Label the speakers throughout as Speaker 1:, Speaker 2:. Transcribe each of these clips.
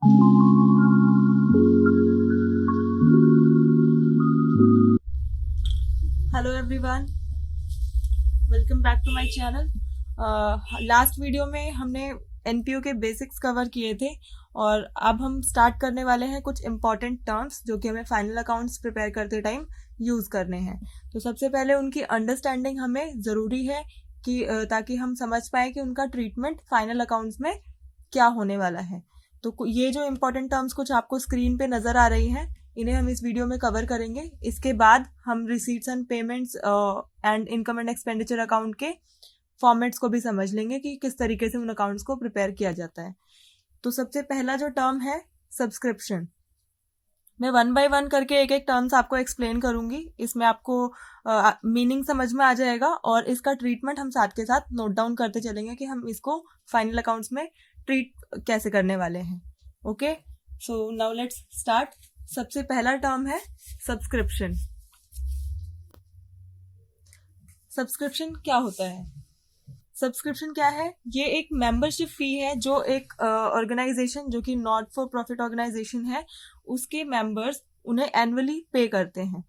Speaker 1: Hello everyone, welcome back to my channel. Last video में हमने NPO के basics cover किए थे और अब हम स्टार्ट करने वाले हैं कुछ इंपॉर्टेंट टर्म्स जो कि हमें फाइनल अकाउंट्स प्रिपेयर करते टाइम यूज़ करने हैं। तो सबसे पहले उनकी अंडरस्टैंडिंग हमें ज़रूरी है कि ताकि हम समझ पाए कि उनका ट्रीटमेंट फाइनल अकाउंट्स में क्या होने वाला है। तो ये जो इंपॉर्टेंट टर्म्स कुछ आपको स्क्रीन पे नज़र आ रही हैं, इन्हें हम इस वीडियो में कवर करेंगे। इसके बाद हम receipts and payments and income and expenditure account के फॉर्मेट्स को भी समझ लेंगे कि किस तरीके से उन अकाउंट्स को प्रिपेयर किया जाता है। तो सबसे पहला जो टर्म है सब्सक्रिप्शन, मैं वन बाय वन करके एक एक टर्म्स आपको एक्सप्लेन करूंगी। इसमें आपको मीनिंग समझ में आ जाएगा और इसका ट्रीटमेंट हम साथ के साथ नोट डाउन करते चलेंगे कि हम इसको फाइनल अकाउंट्स में ट्रीट कैसे करने वाले हैं। Okay, so now let's start. सबसे पहला टर्म है सब्सक्रिप्शन। सब्सक्रिप्शन क्या होता है? सब्सक्रिप्शन क्या है? ये एक मेंबरशिप फी है जो एक ऑर्गेनाइजेशन जो कि नॉट फॉर प्रॉफिट ऑर्गेनाइजेशन है, उसके मेंबर्स उन्हें एनुअली पे करते हैं।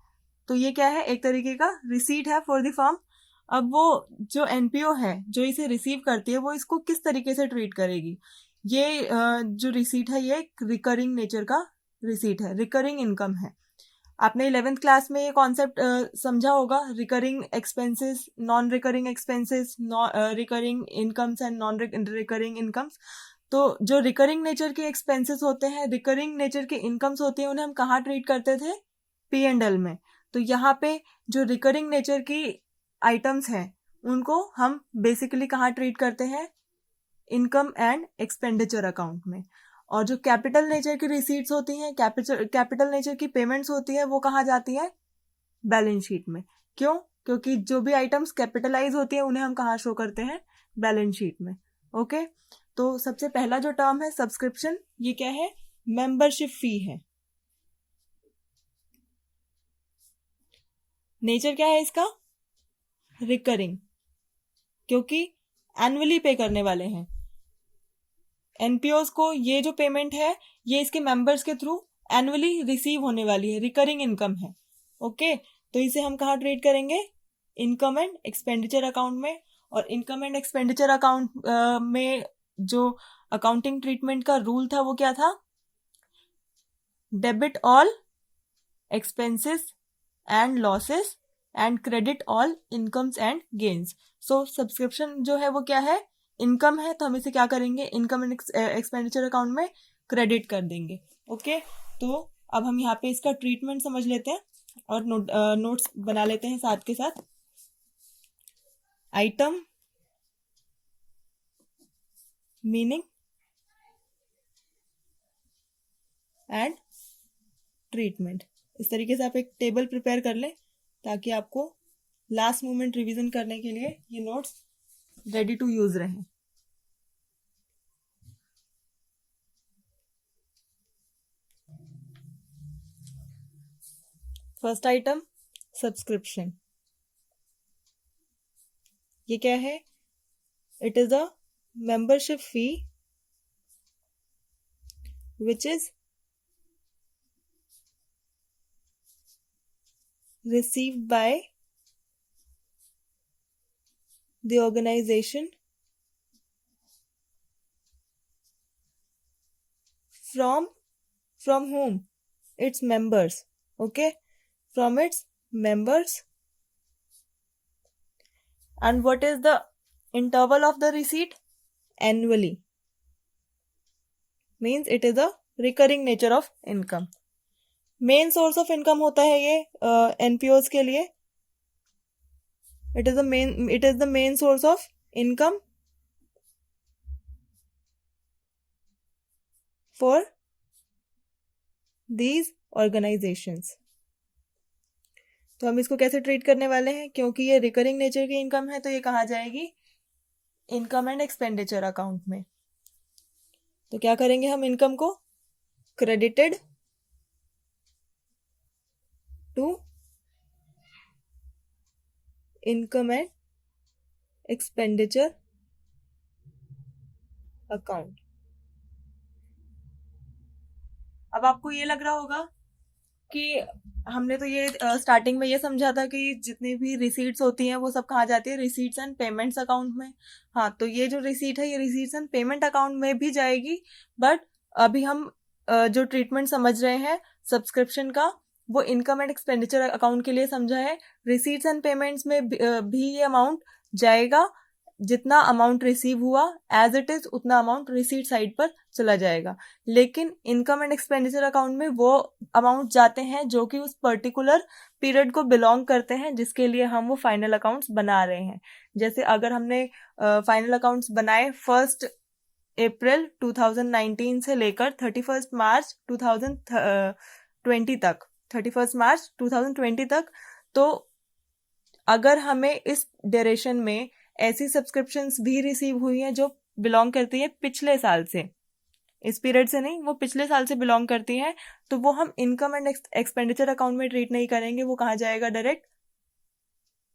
Speaker 1: तो ये क्या है? एक तरीके का रिसीट है फॉर द फर्म। अब वो जो एनपीओ है जो इसे रिसीव करती है वो इसको किस तरीके से ट्रीट करेगी? ये जो रिसीट है ये एक रिकरिंग नेचर का रिसीट है, रिकरिंग इनकम है। आपने 11th क्लास में ये कॉन्सेप्ट समझा होगा, recurring expenses, non recurring expenses, recurring incomes and non recurring incomes. तो जो रिकरिंग नेचर के एक्सपेंसेस होते हैं, रिकरिंग नेचर के इनकम्स होती हैं, उन्हें हम कहाँ ट्रीट करते थे? P&L में। तो यहाँ पे जो रिकरिंग नेचर की आइटम्स हैं उनको हम बेसिकली कहाँ ट्रीट करते हैं? इनकम एंड एक्सपेंडिचर अकाउंट में। और जो कैपिटल नेचर की रिसीट्स होती हैं, कैपिटल नेचर की पेमेंट्स होती है, वो कहाँ जाती है? बैलेंस शीट में। क्यों? क्योंकि जो भी आइटम्स कैपिटलाइज होती है उन्हें हम कहाँ शो करते हैं? बैलेंस शीट में। ओके, तो सबसे पहला जो टर्म है सब्सक्रिप्शन, ये क्या है? मेंबरशिप फी है। नेचर क्या है इसका? रिकरिंग, क्योंकि एनुअली पे करने वाले हैं एनपीओज को। ये जो पेमेंट है ये इसके मेंबर्स के थ्रू एनुअली रिसीव होने वाली है, रिकरिंग इनकम है। ओके, तो इसे हम कहाँ ट्रीट करेंगे? इनकम एंड एक्सपेंडिचर अकाउंट में। और इनकम एंड एक्सपेंडिचर अकाउंट में जो अकाउंटिंग ट्रीटमेंट का रूल था वो क्या था? Debit all expenses and losses and credit all incomes and gains. So subscription जो है वो क्या है? इनकम है, तो हम इसे क्या करेंगे? इनकम एंड एक्सपेंडिचर अकाउंट में क्रेडिट कर देंगे। ओके, तो अब हम यहाँ पे इसका ट्रीटमेंट समझ लेते हैं और नोट्स बना लेते हैं साथ के साथ। Item, meaning and treatment. इस तरीके से आप एक टेबल प्रिपेयर कर लें ताकि आपको लास्ट मोमेंट रिवीजन करने के लिए ये नोट्स रेडी टू यूज रहें। फर्स्ट आइटम सब्सक्रिप्शन, ये क्या है? It is a membership fee which is received by the organization from whom? Its members. Okay, from its members. And what is the interval of the receipt? Annually. Means it is a recurring nature of income. Main source of income होता है ये एनपीओज के लिए। It is the main source of income for these organisations. तो हम इसको कैसे treat करने वाले हैं? क्योंकि ये रिकरिंग नेचर की इनकम है तो ये कहाँ जाएगी? इनकम एंड एक्सपेंडिचर अकाउंट में। तो क्या करेंगे हम? इनकम को credited to income and expenditure account. अब आपको ये लग रहा होगा कि हमने तो ये स्टार्टिंग में ये समझा था कि जितनी भी रिसीट्स होती हैं वो सब कहाँ जाती है, रिसीट्स एंड पेमेंट्स अकाउंट में। हाँ, तो ये जो रिसीट है ये रिसीट्स एंड पेमेंट अकाउंट में भी जाएगी, बट अभी हम जो ट्रीटमेंट समझ रहे हैं सब्सक्रिप्शन का वो इनकम एंड एक्सपेंडिचर अकाउंट के लिए समझा है। रिसीट्स एंड पेमेंट्स में भी ये अमाउंट जाएगा, जितना अमाउंट रिसीव हुआ एज इट इज उतना अमाउंट रिसीट साइड पर चला जाएगा। लेकिन इनकम एंड एक्सपेंडिचर अकाउंट में वो अमाउंट जाते हैं जो कि उस पर्टिकुलर पीरियड को बिलोंग करते हैं जिसके लिए हम वो फाइनल अकाउंट्स बना रहे हैं। जैसे अगर हमने फाइनल अकाउंट्स बनाए 1 अप्रैल 2019 से लेकर 31 मार्च 2020 तक, 31 मार्च 2020 तक, तो अगर हमें इस ड्यूरेशन में ऐसी सब्सक्रिप्शंस भी रिसीव हुई हैं जो बिलोंग करती है पिछले साल से, इस पीरियड से नहीं, वो पिछले साल से बिलोंग करती हैं, तो वो हम इनकम एंड एक्सपेंडिचर अकाउंट में ट्रीट नहीं करेंगे, वो कहाँ जाएगा, direct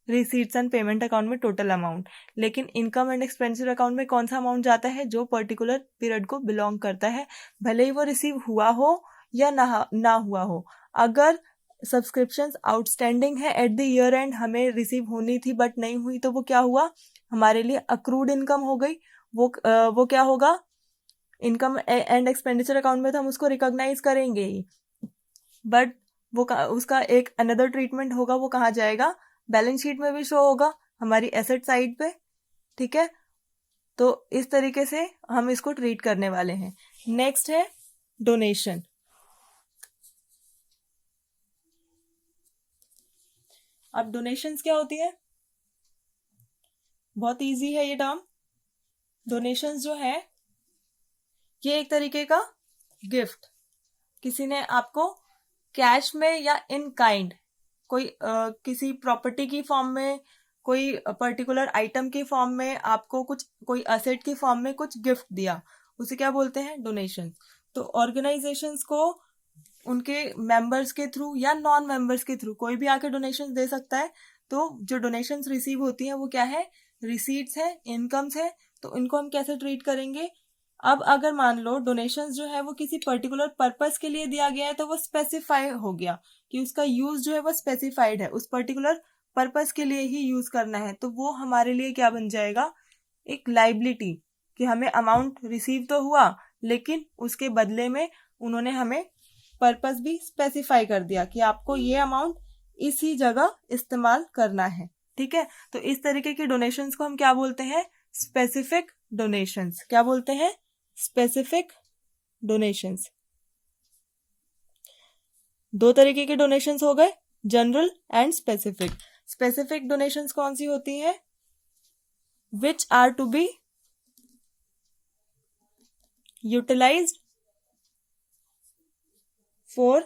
Speaker 1: receipts and payment account में टोटल अमाउंट। लेकिन इनकम एंड एक्सपेंडिचर अकाउंट में कौन सा अमाउंट जाता है, जो पर्टिकुलर पीरियड को बिलोंग करता है, भले ही वो रिसीव हुआ हो या ना हुआ हो। अगर सब्सक्रिप्शंस आउटस्टैंडिंग है एट द ईयर एंड, हमें रिसीव होनी थी बट नहीं हुई, तो वो क्या हुआ, हमारे लिए अक्रूड इनकम हो गई। वो क्या होगा, इनकम एंड एक्सपेंडिचर अकाउंट में तो हम उसको रिकॉग्नाइज करेंगे ही, बट वो उसका एक अनदर ट्रीटमेंट होगा, वो कहाँ जाएगा, बैलेंस शीट में भी शो होगा, हमारी एसेट साइड पे। ठीक है, तो इस तरीके से हम इसको ट्रीट करने वाले हैं। नेक्स्ट है डोनेशन। अब डोनेशंस क्या होती है, बहुत इजी है ये टर्म। डोनेशंस जो है ये एक तरीके का गिफ्ट, किसी ने आपको कैश में या इन काइंड कोई किसी प्रॉपर्टी की फॉर्म में, कोई पर्टिकुलर आइटम की फॉर्म में आपको कुछ, कोई असेट की फॉर्म में कुछ गिफ्ट दिया, उसे क्या बोलते हैं, डोनेशन। तो ऑर्गेनाइजेशंस को उनके मेंबर्स के थ्रू या नॉन मेंबर्स के थ्रू कोई भी आके डोनेशन दे सकता है। तो जो डोनेशंस रिसीव होती हैं वो क्या है, रिसीट्स है, इनकम्स है। तो इनको हम कैसे ट्रीट करेंगे, अब अगर मान लो डोनेशंस जो है वो किसी पर्टिकुलर पर्पस के लिए दिया गया है, तो वो स्पेसिफाई हो गया कि उसका यूज जो है वो स्पेसिफाइड है, उस पर्टिकुलर पर्पस के लिए ही यूज करना है, तो वो हमारे लिए क्या बन जाएगा, एक लाइबिलिटी, कि हमें अमाउंट रिसीव तो हुआ लेकिन उसके बदले में उन्होंने हमें पर्पस भी स्पेसिफाई कर दिया कि आपको ये अमाउंट इसी जगह इस्तेमाल करना है। ठीक है, तो इस तरीके की डोनेशंस को हम क्या बोलते हैं, स्पेसिफिक डोनेशंस। क्या बोलते हैं, स्पेसिफिक डोनेशंस। दो तरीके के डोनेशंस हो गए, general and specific. Specific donations कौन सी होती है, which are to be utilized for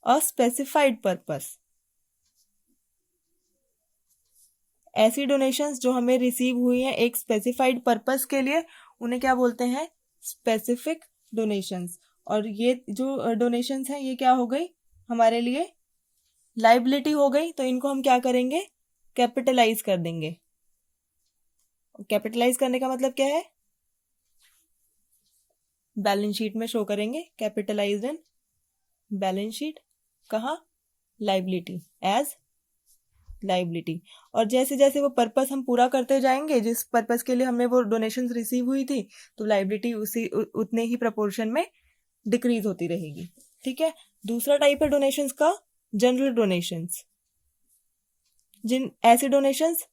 Speaker 1: a specified purpose. ऐसी डोनेशंस जो हमें रिसीव हुई हैं एक स्पेसिफाइड पर्पस के लिए, उन्हें क्या बोलते हैं, स्पेसिफिक डोनेशंस। और ये जो डोनेशंस हैं ये क्या हो गई, हमारे लिए लाइबिलिटी हो गई, तो इनको हम क्या करेंगे, कैपिटलाइज कर देंगे। कैपिटलाइज करने का मतलब क्या है, बैलेंस शीट में शो करेंगे, कैपिटलाइज्ड इन बैलेंस शीट, कहाँ, लाइबिलिटी, एज लाइबिलिटी। और जैसे जैसे वो पर्पस हम पूरा करते जाएंगे, जिस पर्पस के लिए हमें वो डोनेशंस रिसीव हुई थी, तो लाइबिलिटी उतने ही प्रपोर्शन में डिक्रीज होती रहेगी। ठीक है, दूसरा टाइप है डोनेशंस का, जनरल डोनेशंस। जिन ऐसे डोनेशंस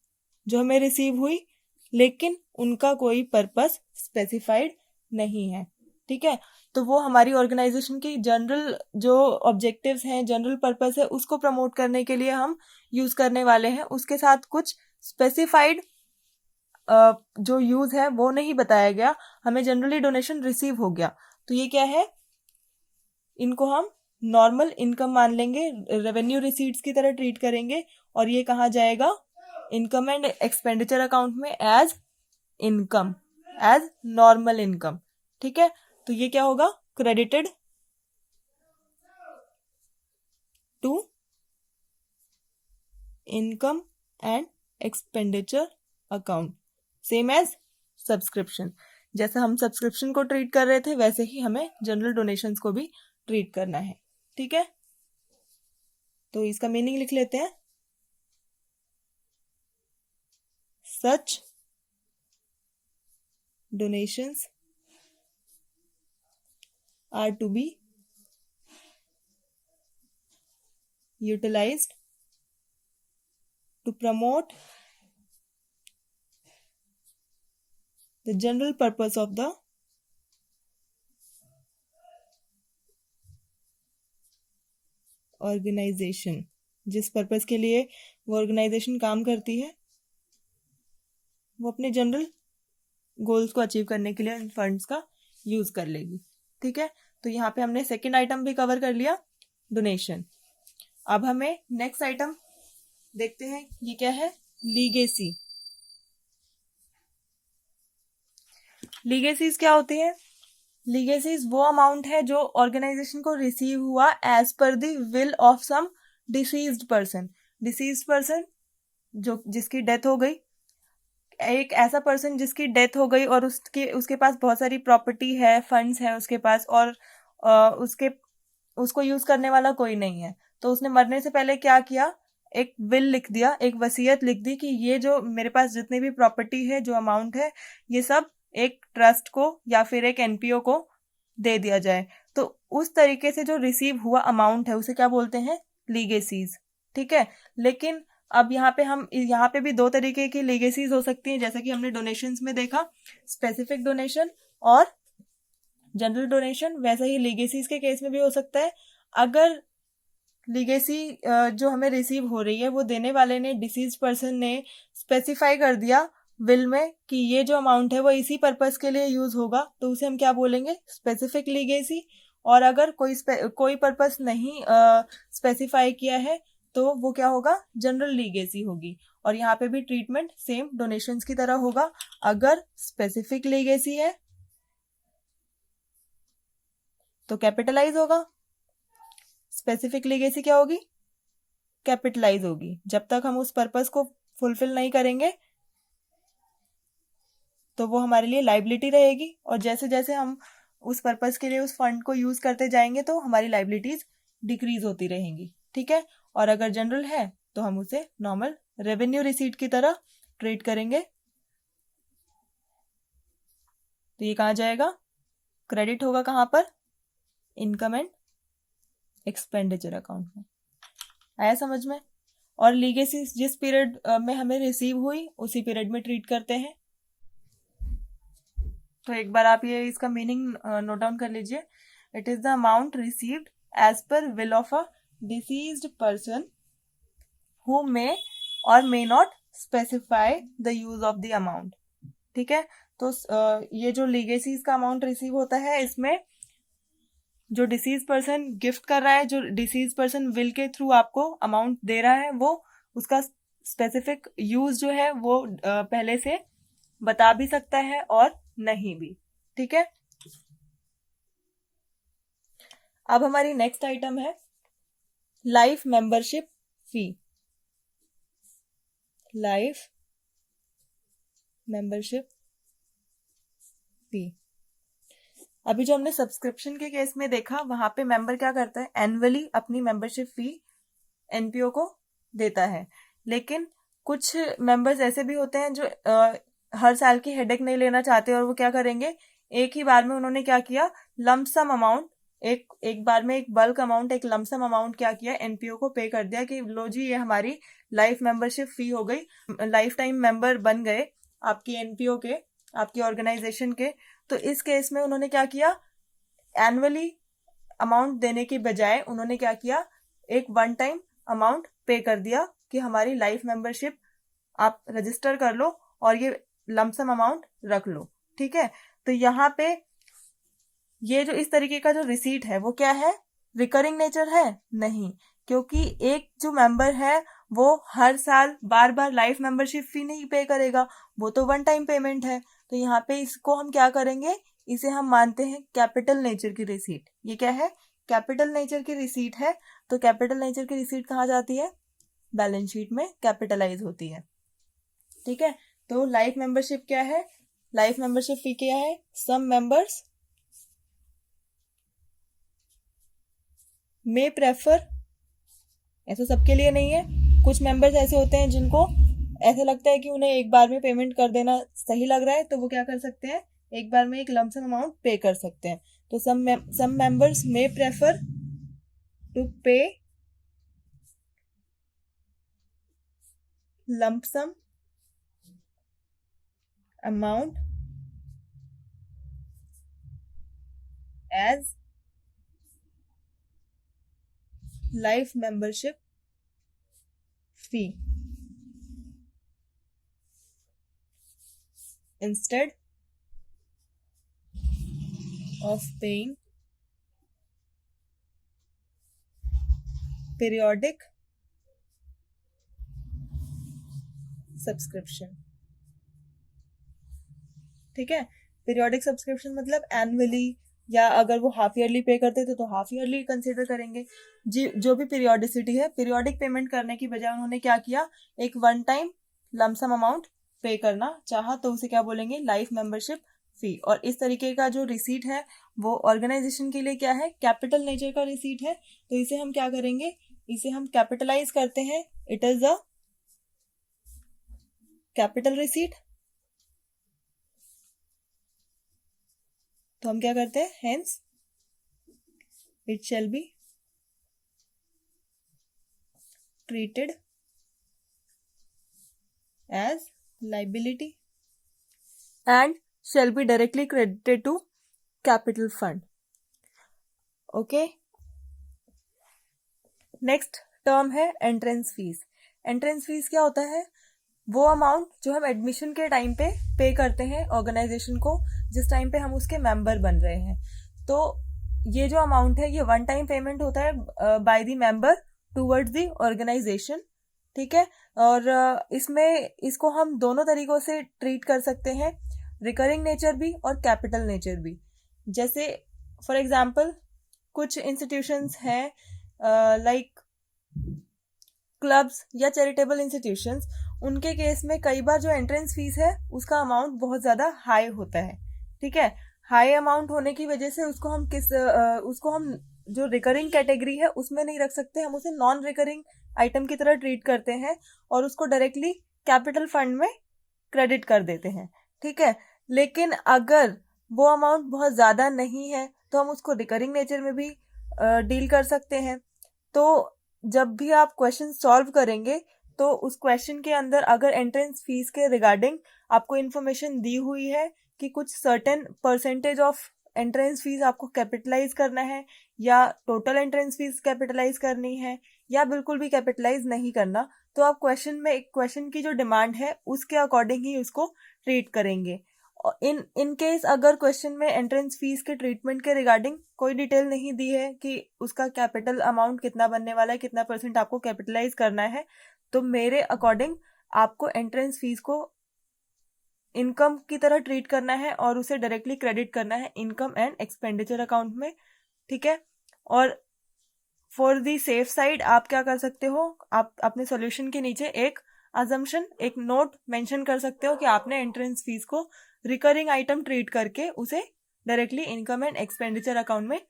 Speaker 1: जो हमें रिसीव हुई लेकिन उनका कोई पर्पस स्पेसिफाइड नहीं है। ठीक है, तो वो हमारी ऑर्गेनाइजेशन की जनरल जो ऑब्जेक्टिव्स हैं, जनरल पर्पस है, उसको प्रमोट करने के लिए हम यूज करने वाले हैं। उसके साथ कुछ स्पेसिफाइड जो यूज है वो नहीं बताया गया, हमें जनरली डोनेशन रिसीव हो गया, तो ये क्या है, इनको हम नॉर्मल इनकम मान लेंगे, रेवेन्यू रिसीट्स की तरह ट्रीट करेंगे, और ये कहाँ जाएगा, इनकम एंड एक्सपेंडिचर अकाउंट में as income, as normal income. ठीक है, तो ये क्या होगा, credited to income and expenditure account, same as subscription. जैसे हम सब्सक्रिप्शन को ट्रीट कर रहे थे वैसे ही हमें जनरल डोनेशंस को भी ट्रीट करना है। ठीक है, तो इसका मीनिंग लिख लेते हैं। Such donations are to be utilized to promote the general purpose of the organization। जिस पर्पस के लिए वो ऑर्गेनाइजेशन काम करती है वो अपने जनरल गोल्स को अचीव करने के लिए इन फंड्स का यूज कर लेगी। ठीक है, तो यहाँ पे हमने सेकेंड आइटम भी कवर कर लिया, डोनेशन। अब हमें नेक्स्ट आइटम देखते हैं, ये क्या है, लीगेसी। लीगेसीज क्या होती है? लीगेसीज वो अमाउंट है जो ऑर्गेनाइजेशन को रिसीव हुआ as per the will of some deceased person. Deceased person जो जिसकी डेथ हो गई, एक ऐसा पर्सन जिसकी डेथ हो गई और उसके पास बहुत सारी प्रॉपर्टी है, फंड्स है उसके पास, और उसको यूज करने वाला कोई नहीं है। तो उसने मरने से पहले क्या किया, एक विल लिख दिया, एक वसीयत लिख दी कि ये जो मेरे पास जितनी भी प्रॉपर्टी है, जो अमाउंट है, ये सब एक ट्रस्ट को या फिर एक एनपीओ को दे दिया जाए। तो उस तरीके से जो रिसीव हुआ अमाउंट है उसे क्या बोलते हैं, लीगेसीज। ठीक है, लेकिन अब यहाँ पे भी दो तरीके की लीगेसीज हो सकती हैं, जैसा कि हमने डोनेशंस में देखा, स्पेसिफिक डोनेशन और जनरल डोनेशन। वैसे ही लीगेसीज के केस में भी हो सकता है। अगर लीगेसी जो हमें रिसीव हो रही है वो देने वाले ने, डिसीज पर्सन ने स्पेसिफाई कर दिया विल में कि ये जो अमाउंट है वो इसी पर्पस के लिए यूज होगा, तो उसे हम क्या बोलेंगे, स्पेसिफिक लीगेसी। और अगर कोई पर्पस नहीं स्पेसिफाई किया है तो वो क्या होगा, जनरल लीगेसी होगी। और यहाँ पे भी ट्रीटमेंट सेम डोनेशंस की तरह होगा। अगर स्पेसिफिक लीगेसी है तो कैपिटलाइज होगा, स्पेसिफिक लीगेसी क्या होगी, कैपिटलाइज होगी। जब तक हम उस पर्पस को फुलफिल नहीं करेंगे तो वो हमारे लिए लाइबिलिटी रहेगी, और जैसे जैसे हम उस पर्पस के लिए उस फंड को यूज करते जाएंगे तो हमारी लाइबिलिटीज डिक्रीज होती रहेंगी। ठीक है, और अगर जनरल है तो हम उसे नॉर्मल रेवेन्यू रिसीट की तरह ट्रीट करेंगे। तो ये कहाँ जाएगा, क्रेडिट होगा कहाँ पर, इनकम एंड एक्सपेंडिचर अकाउंट में। आया समझ में? और लीगेसी जिस पीरियड में हमें रिसीव हुई उसी पीरियड में ट्रीट करते हैं। तो एक बार आप ये इसका मीनिंग नोट डाउन कर लीजिए। It is the amount received as per will of a deceased person who may और may not specify the use of the amount. ठीक है, तो ये जो लीगेसीज का अमाउंट रिसीव होता है, इसमें जो डिसीज पर्सन गिफ्ट कर रहा है, जो डिसीज पर्सन विल के थ्रू आपको अमाउंट दे रहा है, वो उसका स्पेसिफिक यूज जो है वो पहले से बता भी सकता है और नहीं भी। ठीक है, अब हमारी नेक्स्ट आइटम है लाइफ मेंबरशिप फी। लाइफ मेंबरशिप फी, अभी जो हमने सब्सक्रिप्शन के केस में देखा, वहां पे मेंबर क्या करता है, एनुअली अपनी मेंबरशिप फी एनपीओ को देता है। लेकिन कुछ मेंबर्स ऐसे भी होते हैं जो हर साल की हेडेक नहीं लेना चाहते, और वो क्या करेंगे, एक ही बार में उन्होंने क्या किया, लमसम अमाउंट, एक बार में एक बल्क अमाउंट, एक लमसम अमाउंट क्या किया, एनपीओ को पे कर दिया कि लो जी ये हमारी लाइफ मेंबरशिप फी हो गई, लाइफ टाइम मेंबर बन गए आपकी एनपीओ के, आपकी ऑर्गेनाइजेशन के। तो इस केस में उन्होंने क्या किया, एनुअली अमाउंट देने के बजाय उन्होंने क्या किया, एक वन टाइम अमाउंट पे कर दिया कि हमारी लाइफ मेंबरशिप आप रजिस्टर कर लो और ये लमसम अमाउंट रख लो। ठीक है, तो यहाँ पे ये जो इस तरीके का जो रिसीट है वो क्या है, रिकरिंग नेचर है? नहीं, क्योंकि एक जो मेंबर है वो हर साल बार बार लाइफ मेंबरशिप फी नहीं पे करेगा, वो तो वन टाइम पेमेंट है। तो यहाँ पे इसको हम क्या करेंगे, इसे हम मानते हैं कैपिटल नेचर की रिसीट। ये क्या है, कैपिटल नेचर की रिसीट है। तो कैपिटल नेचर की रिसीट कहाँ जाती है, बैलेंस शीट में कैपिटलाइज होती है। ठीक है, तो लाइफ मेंबरशिप क्या है, लाइफ मेंबरशिप फी क्या है? सम मेंबर्स मे प्रेफर, ऐसा सबके लिए नहीं है, कुछ मेंबर्स ऐसे होते हैं जिनको ऐसा लगता है कि उन्हें एक बार में पेमेंट कर देना सही लग रहा है, तो वो क्या कर सकते हैं, एक बार में एक लमसम अमाउंट पे कर सकते हैं। तो some members may prefer to pay lump sum amount as life membership fee instead of paying periodic subscription. ठीक है, पीरियोडिक सब्सक्रिप्शन मतलब एनुअली, या अगर वो हाफ ईयरली पे करते थे तो हाफ ईयरली कंसिडर करेंगे। जी, जो भी पीरियोडिसिटी है, पीरियोडिक पेमेंट करने की बजाय उन्होंने क्या किया, एक वन टाइम लमसम अमाउंट पे करना चाहा, तो उसे क्या बोलेंगे, लाइफ मेंबरशिप फी। और इस तरीके का जो रिसीट है वो ऑर्गेनाइजेशन के लिए क्या है, कैपिटल नेचर का रिसीट है, तो इसे हम क्या करेंगे, इसे हम कैपिटलाइज करते हैं, it is a capital receipt. तो हम क्या करते हैं, hence it shall be treated as liability and shall be directly credited to capital fund. Okay, next term है एंट्रेंस फीस। एंट्रेंस फीस क्या होता है, वो अमाउंट जो हम एडमिशन के टाइम पे करते हैं ऑर्गेनाइजेशन को, जिस टाइम पे हम उसके मेंबर बन रहे हैं। तो ये जो अमाउंट है ये वन टाइम पेमेंट होता है by the member towards the organization. ठीक है, और इसमें इसको हम दोनों तरीकों से ट्रीट कर सकते हैं, रिकरिंग नेचर भी और कैपिटल नेचर भी। जैसे फॉर एग्जांपल कुछ इंस्टीट्यूशंस हैं लाइक क्लब्स या चैरिटेबल इंस्टीट्यूशंस, उनके केस में कई बार जो एंट्रेंस फीस है उसका अमाउंट बहुत ज़्यादा हाई होता है। ठीक है, हाई अमाउंट होने की वजह से उसको हम जो रिकरिंग कैटेगरी है उसमें नहीं रख सकते, हम उसे नॉन रिकरिंग आइटम की तरह ट्रीट करते हैं और उसको डायरेक्टली कैपिटल फंड में क्रेडिट कर देते हैं। ठीक है, लेकिन अगर वो अमाउंट बहुत ज़्यादा नहीं है तो हम उसको रिकरिंग नेचर में भी डील कर सकते हैं। तो जब भी आप क्वेश्चन सॉल्व करेंगे तो उस क्वेश्चन के अंदर अगर एंट्रेंस फीस के रिगार्डिंग आपको इन्फॉर्मेशन दी हुई है कि कुछ certain percentage of entrance fees आपको कैपिटलाइज करना है, या टोटल एंट्रेंस फीस कैपिटलाइज करनी है, या बिल्कुल भी कैपिटलाइज नहीं करना, तो आप क्वेश्चन की जो डिमांड है उसके अकॉर्डिंग ही उसको ट्रीट करेंगे। इन केस अगर क्वेश्चन में एंट्रेंस फीस के ट्रीटमेंट के रिगार्डिंग कोई डिटेल नहीं दी है कि उसका कैपिटल अमाउंट कितना बनने वाला है, कितना परसेंट आपको कैपिटलाइज करना है, तो मेरे अकॉर्डिंग आपको एंट्रेंस फीस को इनकम की तरह ट्रीट करना है और उसे डायरेक्टली क्रेडिट करना है इनकम एंड एक्सपेंडिचर अकाउंट में। ठीक है, और फॉर दी सेफ साइड आप क्या कर सकते हो, आप अपने सॉल्यूशन के नीचे एक अजम्पशन, एक नोट मेंशन कर सकते हो कि आपने एंट्रेंस फीस को रिकरिंग आइटम ट्रीट करके उसे directly income and expenditure account में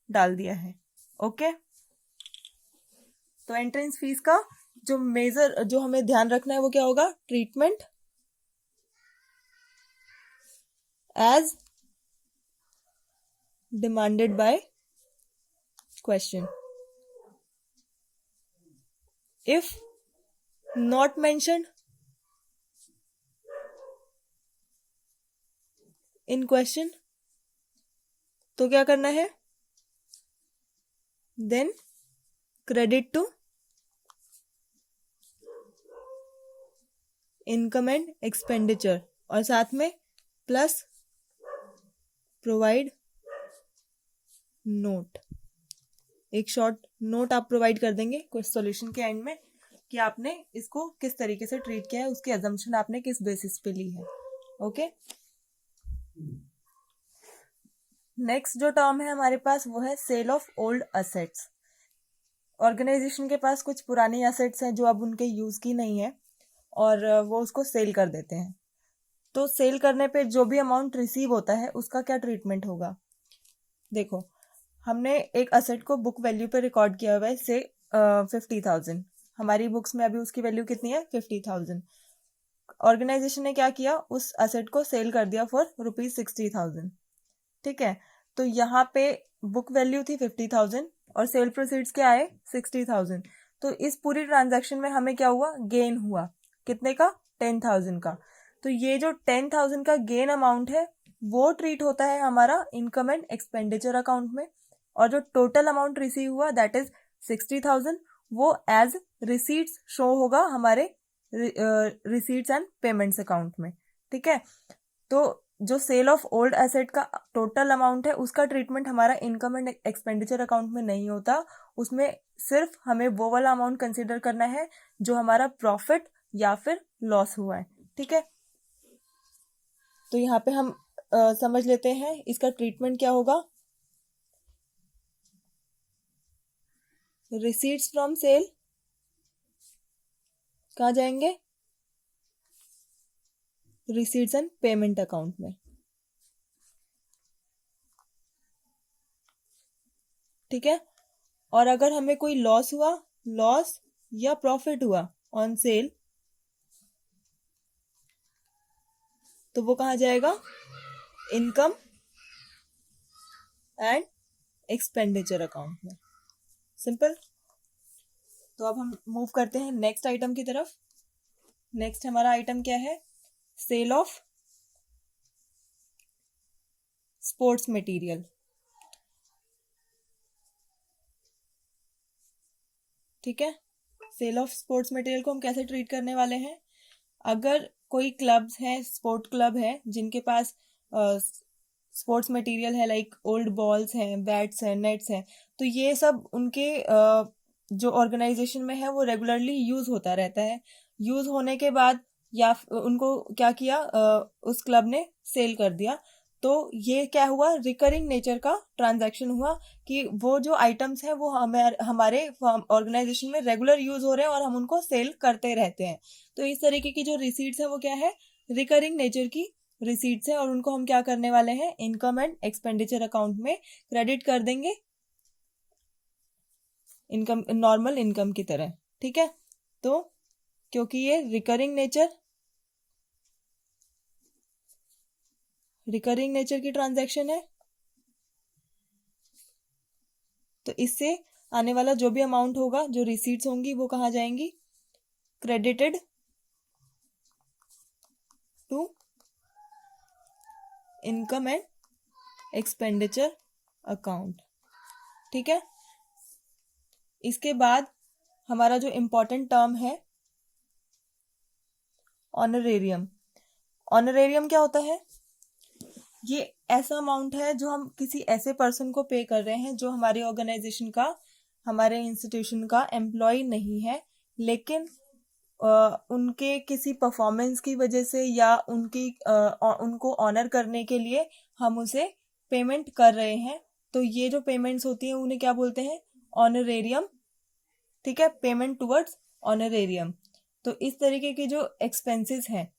Speaker 1: डाल दिया है। ओके, तो एंट्रेंस फीस का जो हमें ध्यान रखना है वो क्या होगा, treatment as demanded by question. If not mentioned in question, तो क्या करना है, then credit to income and expenditure, और साथ में प्लस प्रोवाइड नोट, एक शॉर्ट नोट आप प्रोवाइड कर देंगे कुछ सॉल्यूशन के एंड में कि आपने इसको किस तरीके से ट्रीट किया है, उसकी अजम्पशन आपने किस बेसिस पे ली है। ओके, नेक्स्ट जो टर्म है हमारे पास वो है sale of old assets. Organization के पास कुछ पुरानी एसेट्स हैं जो अब उनके यूज की नहीं है और वो उसको सेल कर देते हैं। तो सेल करने पे जो भी अमाउंट रिसीव होता है उसका क्या ट्रीटमेंट होगा। देखो, हमने एक असेट को बुक वैल्यू पे रिकॉर्ड किया हुआ है से 50,000, हमारी बुक्स में अभी उसकी वैल्यू कितनी है 50,000। ऑर्गेनाइजेशन ने क्या किया, उस असेट को सेल कर दिया फॉर ₹60,000। ठीक है, तो यहाँ पे बुक वैल्यू थी 50,000 और सेल प्रोसीड्स क्या आए 60,000। तो इस पूरी ट्रांजैक्शन में हमें क्या हुआ, गेन हुआ, कितने का 10,000 का। तो ये जो 10,000 का गेन अमाउंट है वो ट्रीट होता है हमारा इनकम एंड एक्सपेंडिचर अकाउंट में, और जो टोटल अमाउंट रिसीव हुआ दैट इज 60,000 वो एज रिसीट्स शो होगा हमारे रिसीट्स एंड पेमेंट्स अकाउंट में। ठीक है, तो जो सेल ऑफ ओल्ड एसेट का टोटल अमाउंट है उसका ट्रीटमेंट हमारा इनकम एंड एक्सपेंडिचर अकाउंट में नहीं होता, उसमें सिर्फ हमें वो वाला अमाउंट कंसिडर करना है जो हमारा प्रॉफिट या फिर लॉस हुआ है। ठीक है, तो यहाँ पे हम समझ लेते हैं इसका ट्रीटमेंट क्या होगा। रिसीट्स फ्रॉम सेल कहाँ जाएंगे, रिसीट्स एंड पेमेंट अकाउंट में। ठीक है, और अगर हमें कोई लॉस हुआ, लॉस या प्रॉफिट हुआ ऑन सेल, तो वो कहाँ जाएगा, इनकम एंड एक्सपेंडिचर अकाउंट में। सिंपल। तो अब हम मूव करते हैं नेक्स्ट आइटम की तरफ। नेक्स्ट हमारा आइटम क्या है, सेल ऑफ स्पोर्ट्स मटेरियल। ठीक है, सेल ऑफ स्पोर्ट्स मटेरियल को हम कैसे ट्रीट करने वाले हैं। अगर कोई क्लब्स हैं, स्पोर्ट क्लब है जिनके पास स्पोर्ट्स मटेरियल है, लाइक ओल्ड बॉल्स हैं, बैट्स हैं, नेट्स हैं, तो ये सब उनके जो ऑर्गेनाइजेशन में है वो रेगुलरली यूज होता रहता है। यूज होने के बाद या उनको क्या किया, उस क्लब ने सेल कर दिया, तो ये क्या हुआ, रिकरिंग नेचर का ट्रांजैक्शन हुआ कि वो जो आइटम्स हैं वो हमारे ऑर्गेनाइजेशन में रेगुलर यूज हो रहे हैं और हम उनको सेल करते रहते हैं। तो इस तरीके की जो रिसीट्स है वो क्या है, रिकरिंग नेचर की रिसीट्स है, और उनको हम क्या करने वाले हैं, इनकम एंड एक्सपेंडिचर अकाउंट में क्रेडिट कर देंगे, इनकम, नॉर्मल इनकम की तरह। ठीक है, तो क्योंकि ये रिकरिंग नेचर की ट्रांजैक्शन है, तो इससे आने वाला जो भी अमाउंट होगा, जो रिसीट्स होंगी वो कहाँ जाएंगी, credited to income and expenditure account. ठीक है, इसके बाद हमारा जो इम्पोर्टेंट टर्म है ऑनरेरियम। ऑनरेरियम क्या होता है, ये ऐसा अमाउंट है जो हम किसी ऐसे पर्सन को पे कर रहे हैं जो हमारे ऑर्गेनाइजेशन का, हमारे इंस्टीट्यूशन का एम्प्लॉय नहीं है, लेकिन उनके किसी परफॉर्मेंस की वजह से या उनको ऑनर करने के लिए हम उसे पेमेंट कर रहे हैं। तो ये जो पेमेंट्स होती हैं उन्हें क्या बोलते हैं, ऑनरेरियम। ठीक है, पेमेंट टुवर्ड्स ऑनरेरियम। तो इस तरीके के जो एक्सपेंसेस हैं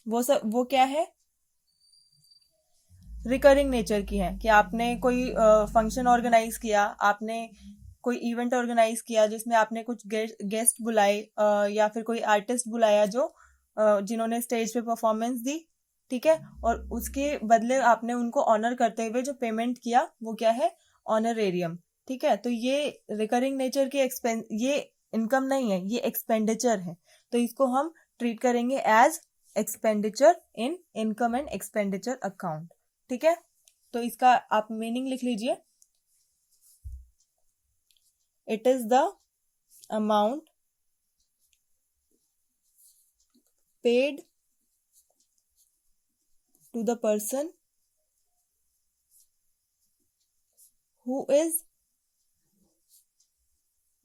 Speaker 1: वो क्या है, रिकरिंग नेचर की है, कि आपने कोई फंक्शन ऑर्गेनाइज किया, आपने कोई इवेंट ऑर्गेनाइज किया जिसमें आपने कुछ गेस्ट बुलाए, या फिर कोई आर्टिस्ट बुलाया जो जिन्होंने स्टेज पे परफॉर्मेंस दी। ठीक है, और उसके बदले आपने उनको ऑनर करते हुए जो पेमेंट किया वो क्या है, ऑनरेरियम। ठीक है, तो ये रिकरिंग नेचर के एक्सपेंस, ये इनकम नहीं है, ये एक्सपेंडिचर है, तो इसको हम ट्रीट करेंगे as expenditure in income and expenditure account. ठीक है, तो इसका आप मीनिंग लिख लीजिए, it is the amount paid to the person who is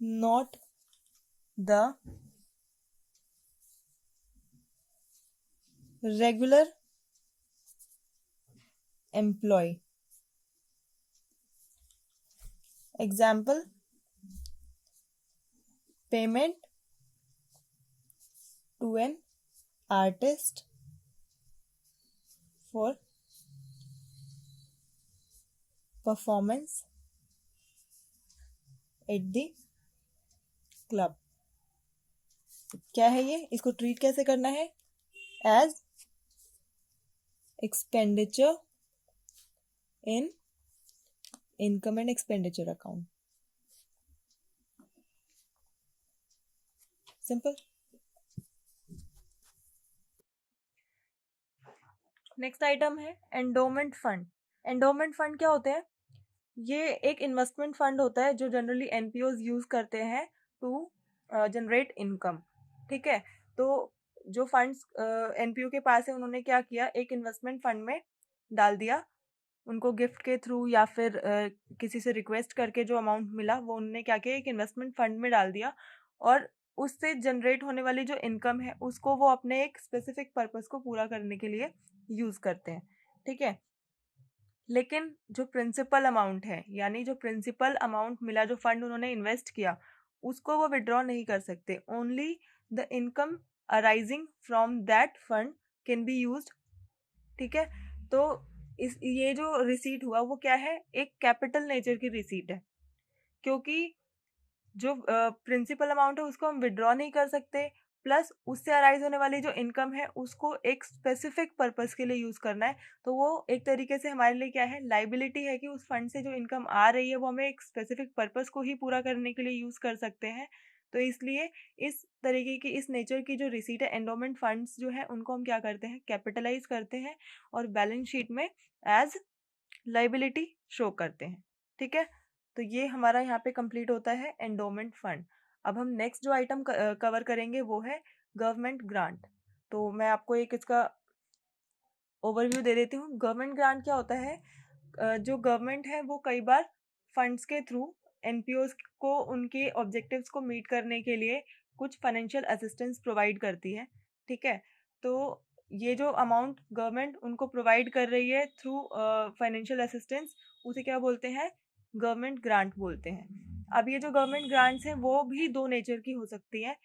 Speaker 1: not the regular employee. Example, payment to an artist for performance at the club. क्या है ये, इसको ट्रीट कैसे करना है, as expenditure in income and expenditure account. Simple. Next item है endowment fund. Endowment fund क्या होते हैं, ये एक इन्वेस्टमेंट फंड होता है जो जनरली एनपीओज यूज करते हैं टू जनरेट इनकम। ठीक है, तो जो फंड्स एनपीओ के पास है उन्होंने क्या किया, एक इन्वेस्टमेंट फंड में डाल दिया, उनको गिफ्ट के थ्रू या फिर किसी से रिक्वेस्ट करके जो अमाउंट मिला वो उन्होंने क्या किया, एक इन्वेस्टमेंट फंड में डाल दिया, और उससे जनरेट होने वाली जो इनकम है उसको वो अपने एक स्पेसिफिक पर्पस को पूरा करने के लिए यूज करते हैं। ठीक है, लेकिन जो प्रिंसिपल अमाउंट है, यानी जो प्रिंसिपल अमाउंट मिला, जो फंड उन्होंने इन्वेस्ट किया, उसको वो विड्रॉ नहीं कर सकते। Only the income arising from that fund can be used. ठीक है, तो ये जो रिसीट हुआ वो क्या है, एक कैपिटल नेचर की रिसीट है, क्योंकि जो प्रिंसिपल अमाउंट है उसको हम विड्रॉ नहीं कर सकते, प्लस उससे अराइज होने वाली जो इनकम है उसको एक स्पेसिफिक पर्पस के लिए यूज करना है। तो वो एक तरीके से हमारे लिए क्या है, लाइबिलिटी है कि उस फंड से जो इनकम आ रही है वो हमें एक स्पेसिफिक पर्पस को ही पूरा करने के लिए यूज कर सकते हैं। तो इसलिए इस तरीके की, इस नेचर की जो रिसीट है, एंडोमेंट फंड्स जो है उनको हम क्या करते हैं, कैपिटलाइज करते हैं और बैलेंस शीट में एज लाइबिलिटी शो करते हैं। ठीक है, तो ये हमारा यहाँ पे कंप्लीट होता है एंडोमेंट फंड। अब हम नेक्स्ट जो आइटम कवर करेंगे वो है गवर्नमेंट ग्रांट। तो मैं आपको एक इसका ओवरव्यू दे देती हूँ। गवर्नमेंट ग्रांट क्या होता है, जो गवर्नमेंट है वो कई बार फंड्स के थ्रू एनपीओज को उनके ऑब्जेक्टिव्स को मीट करने के लिए कुछ फाइनेंशियल असिस्टेंस प्रोवाइड करती है। ठीक है, तो ये जो अमाउंट गवर्नमेंट उनको प्रोवाइड कर रही है थ्रू फाइनेंशियल असिस्टेंस, उसे क्या बोलते हैं, गवर्नमेंट ग्रांट बोलते हैं। अब ये जो गवर्नमेंट ग्रांट्स हैं वो भी दो नेचर की हो सकती हैं।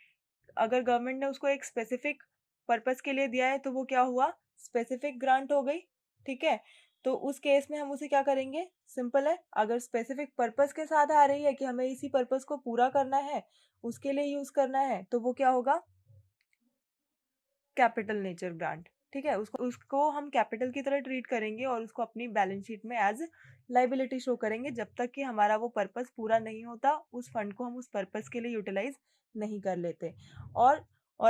Speaker 1: अगर गवर्नमेंट ने उसको एक स्पेसिफिक पर्पस के लिए दिया है तो वो क्या हुआ, स्पेसिफिक ग्रांट हो गई। ठीक है, तो उस केस में हम उसे क्या करेंगे, सिंपल है, अगर स्पेसिफिक पर्पस के साथ आ रही है कि हमें इसी पर्पस को पूरा करना है, उसके लिए यूज करना है, तो वो क्या होगा, कैपिटल नेचर ग्रांट। ठीक है, उसको हम कैपिटल की तरह ट्रीट करेंगे और उसको अपनी बैलेंस शीट में एज लाइबिलिटी शो करेंगे जब तक कि हमारा वो पर्पस पूरा नहीं होता, उस फंड को हम उस पर्पस के लिए यूटिलाइज नहीं कर लेते। और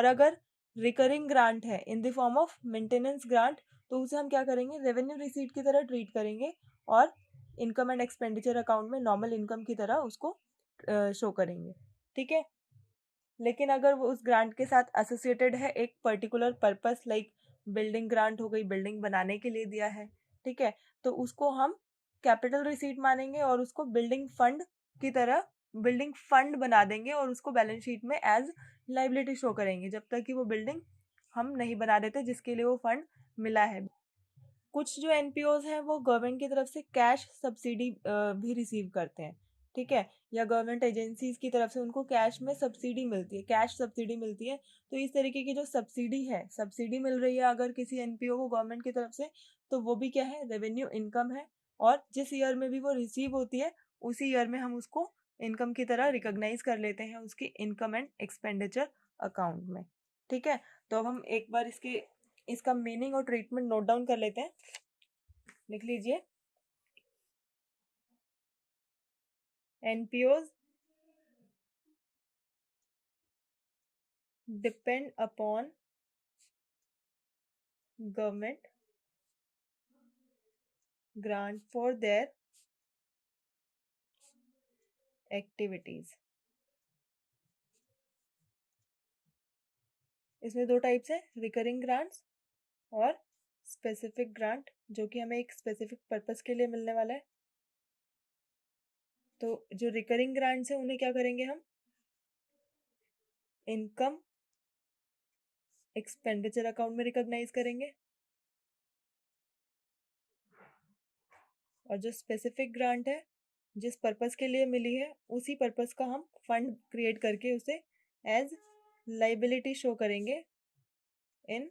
Speaker 1: अगर रिकरिंग ग्रांट है in the form of maintenance grant, तो उसे हम क्या करेंगे, रेवेन्यू रिसीट की तरह ट्रीट करेंगे और इनकम एंड एक्सपेंडिचर अकाउंट में नॉर्मल इनकम की तरह उसको शो करेंगे। ठीक है, लेकिन अगर वो उस ग्रांट के साथ एसोसिएटेड है एक particular purpose, like building grant हो गई, बिल्डिंग बनाने के लिए दिया है, ठीक है, तो उसको हम कैपिटल रिसीट मानेंगे और उसको बिल्डिंग फंड की तरह बिल्डिंग फंड बना देंगे और उसको बैलेंस शीट में एज लाइबिलिटी शो करेंगे जब तक कि वो बिल्डिंग हम नहीं बना देते जिसके लिए वो फंड मिला है। कुछ जो एनपीओज हैं वो गवर्नमेंट की तरफ से कैश सब्सिडी भी रिसीव करते हैं। ठीक है, या गवर्नमेंट एजेंसीज की तरफ से उनको कैश में सब्सिडी मिलती है, कैश सब्सिडी मिलती है। तो इस तरीके की जो सब्सिडी है, सब्सिडी मिल रही है अगर किसी एनपीओ को गवर्नमेंट की तरफ से, तो वो भी क्या है, रेवेन्यू इनकम है, और जिस ईयर में भी वो रिसीव होती है उसी ईयर में हम उसको इनकम की तरह रिकॉग्नाइज कर लेते हैं उसकी इनकम एंड एक्सपेंडिचर अकाउंट में। ठीक है, तो अब हम एक बार इसका मीनिंग और ट्रीटमेंट नोट डाउन कर लेते हैं। लिख लीजिए, NPOs depend upon government grant for their activities. इसमें दो टाइप्स है, रिकरिंग ग्रांट्स और स्पेसिफिक ग्रांट, जो कि हमें एक स्पेसिफिक पर्पस के लिए मिलने वाला है। तो जो रिकरिंग ग्रांट्स है उन्हें क्या करेंगे, हम इनकम एक्सपेंडिचर अकाउंट में रिकॉग्नाइज करेंगे, और जो स्पेसिफिक ग्रांट है जिस पर्पस के लिए मिली है उसी पर्पस का हम फंड क्रिएट करके उसे एज लाइबिलिटी शो करेंगे इन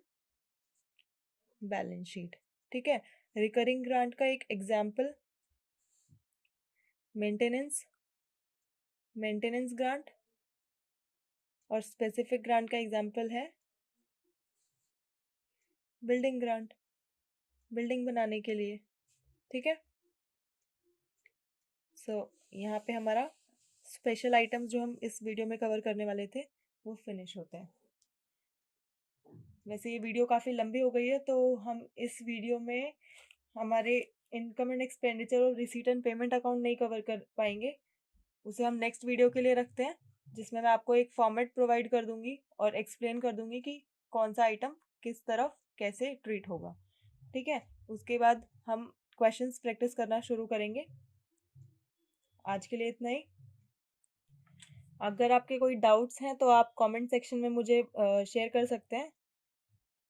Speaker 1: बैलेंस शीट। ठीक है। रिकरिंग ग्रांट का एक एग्जाम्पल मेंटेनेंस ग्रांट, और स्पेसिफिक ग्रांट का एग्जाम्पल है बिल्डिंग ग्रांट, बिल्डिंग बनाने के लिए। ठीक है। यहाँ पे हमारा स्पेशल आइटम्स जो हम इस वीडियो में कवर करने वाले थे वो फिनिश होते हैं। वैसे ये वीडियो काफ़ी लंबी हो गई है, तो हम इस वीडियो में हमारे इनकम एंड एक्सपेंडिचर और रिसीट एंड पेमेंट अकाउंट नहीं कवर कर पाएंगे। उसे हम नेक्स्ट वीडियो के लिए रखते हैं, जिसमें मैं आपको एक फॉर्मेट प्रोवाइड कर दूंगी और एक्सप्लेन कर दूंगी कि कौन सा आइटम किस तरफ कैसे ट्रीट होगा। ठीक है। उसके बाद हम क्वेश्चंस प्रैक्टिस करना शुरू करेंगे। आज के लिए इतना ही। अगर आपके कोई डाउट्स हैं तो आप कमेंट सेक्शन में मुझे शेयर कर सकते हैं।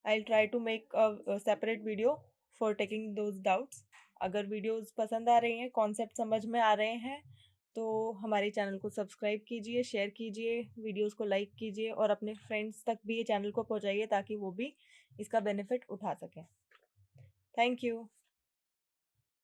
Speaker 1: I try to make a separate video for taking those doubts. अगर वीडियोस पसंद आ रही हैं, कॉन्सेप्ट समझ में आ रहे हैं, तो हमारे चैनल को सब्सक्राइब कीजिए, शेयर कीजिए, वीडियोस को लाइक कीजिए और अपने फ्रेंड्स तक भी ये चैनल को पहुंचाइए ताकि वो भी इसका बेनिफिट उठा सकें। Thank you.